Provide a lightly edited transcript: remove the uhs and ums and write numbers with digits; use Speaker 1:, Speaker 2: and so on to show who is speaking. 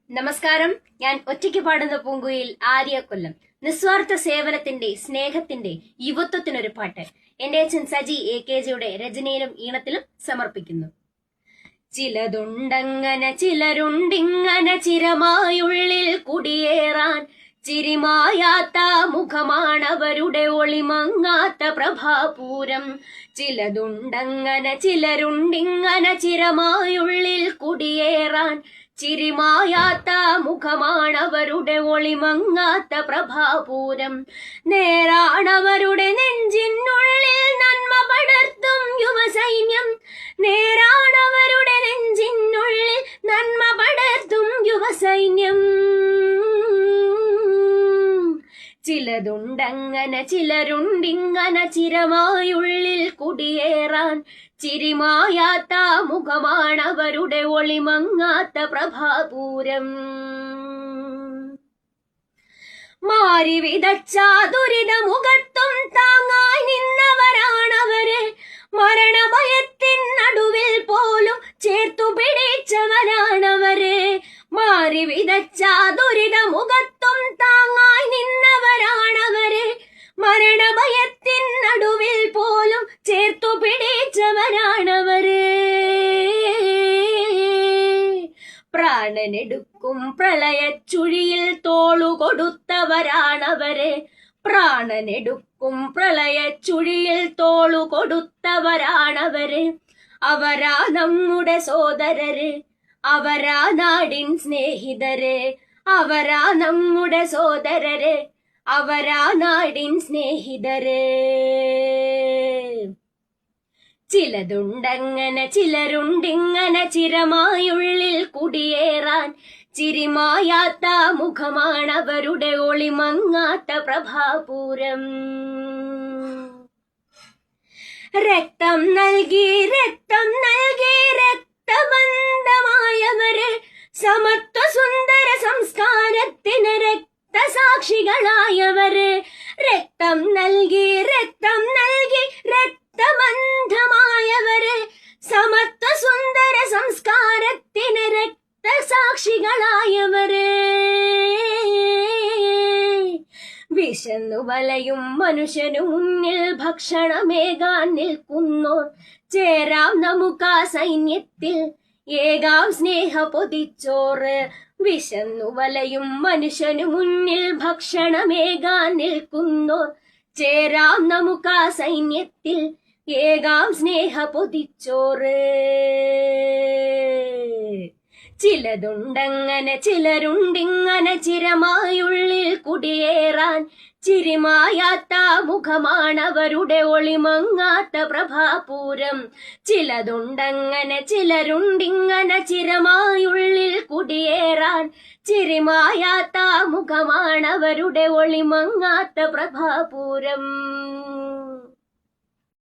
Speaker 1: നമസ്കാരം. ഞാൻ ഒറ്റയ്ക്ക് പാടുന്ന പൂങ്കുയിൽ ആര്യ കൊല്ലം. നിസ്വാർത്ഥ സേവനത്തിന്റെ, സ്നേഹത്തിന്റെ, യുവത്വത്തിനൊരു പാട്ട് എന്റെ അച്ഛൻ സജി AKGയുടെ രചനയിലും ഈണത്തിലും സമർപ്പിക്കുന്നു. ചിലതുണ്ടങ്ങനെ ചിലരുണ്ടിങ്ങനെ ചിരമായുള്ളിൽ കുടിയേറാൻ, ചിരിമായാത്ത മുഖമാണവരുടെ ഒളിമങ്ങാത്ത പ്രഭാപൂരം. ചിലതുണ്ടങ്ങനെ ചിലരുണ്ടിങ്ങനെ ചിരമായുള്ളിൽ കുടിയേറാൻ, ചിരിമായാത്ത മുഖമാണവരുടെ ഒളിമങ്ങാത്ത പ്രഭാപൂരം. നേരാണവരുടെ നെഞ്ചിനുള്ളിൽ നന്മ പടർത്തും യുവസൈന്യം. നേരാണവരുടെ നെഞ്ചിനുള്ളിൽ നന്മ പടർത്തും യുവസൈന്യം. ചിലതുണ്ടങ്ങനെ ചിലരുണ്ടിങ്ങനെ ചിരമായുള്ളിൽ കുടിയേറാൻ, ചിരിമായാത്ത മുഖമാണവരുടെ ഒളിമങ്ങാത്ത പ്രഭാപൂരം. മാരി വിതച്ച ദുരിതമുഖത്തും താങ്ങായി നിന്നവരാണവര്. മരണഭയത്തിൻ നടുവിൽ പോലും ചേർത്തു പിടിച്ചവരാണവര്. മാരി വിതച്ച ദുരിതമുഖത്തും താങ്ങായി നിന്നവരാണവര്. മരണഭയത്തിൻ നടുവിൽ പോലും ചേർത്തു പിടിച്ചവരാണവര്. പ്രാണനെടുക്കും പ്രളയച്ചുഴിയിൽ തോളുകൊടുത്തവരാണവര്. പ്രാണനെടുക്കും പ്രളയച്ചുഴിയിൽ തോളുകൊടുത്തവരാണവര്. അവരാ നമ്മുടെ സോദരര്, അവരാ നാടിൻ സ്നേഹിതര്. അവരാ നമ്മുടെ സോദരര്, അവരാ നാടിൻ സ്നേഹിതര്. ചിലതുണ്ടങ്ങനെ ചിലരുണ്ടിങ്ങനെ ചിരമായുള്ളിൽ കുടിയേറാൻ, ചിരിമായാത്ത മുഖമാണവരുടെ ഒളിമങ്ങാത്ത പ്രഭാപൂരം. രക്തം നൽകി രക്തം നൽകി രക്തബന്ധമായവര്. സമത്വ സുന്ദര സംസ്കാരത്തിന് രക്തസാക്ഷികളായവര്. രക്തം നൽകി രക്തം നൽകി രക്തബന്ധമായവര്. സമത്വ സുന്ദര സംസ്കാരത്തിന് രക്തസാക്ഷികളായവര്. വിശന്നു വലയും മനുഷ്യനു മുന്നിൽ ഭക്ഷണമേകാൻ നിൽക്കുന്നോർ. ചേരാം നമുക്കാ സൈന്യത്തിൽ, ഏകാം സ്നേഹ പൊതിച്ചോറ്. വിശന്നു വലയും മനുഷ്യനു മുന്നിൽ ഭക്ഷണമേകാൻ നിൽക്കുന്നോർ. ചേരാം നമുക്കാ സൈന്യത്തിൽ, ഏകാം സ്നേഹ പൊതിച്ചോറ്. ചിലതുണ്ടങ്ങനെ ചിലരുണ്ടിങ്ങനെ ചിരമായുള്ളിൽ കുടിയേറാൻ, ചിരിമായാത്ത മുഖമാണവരുടെ ഒളിമങ്ങാത്ത പ്രഭാപൂരം. ചിലതുണ്ടങ്ങനെ ചിലരുണ്ടിങ്ങനെ ചിരമായുള്ളിൽ കുടിയേറാൻ, ചിരിമായാത്ത മുഖമാണവരുടെ ഒളിമങ്ങാത്ത പ്രഭാപൂരം.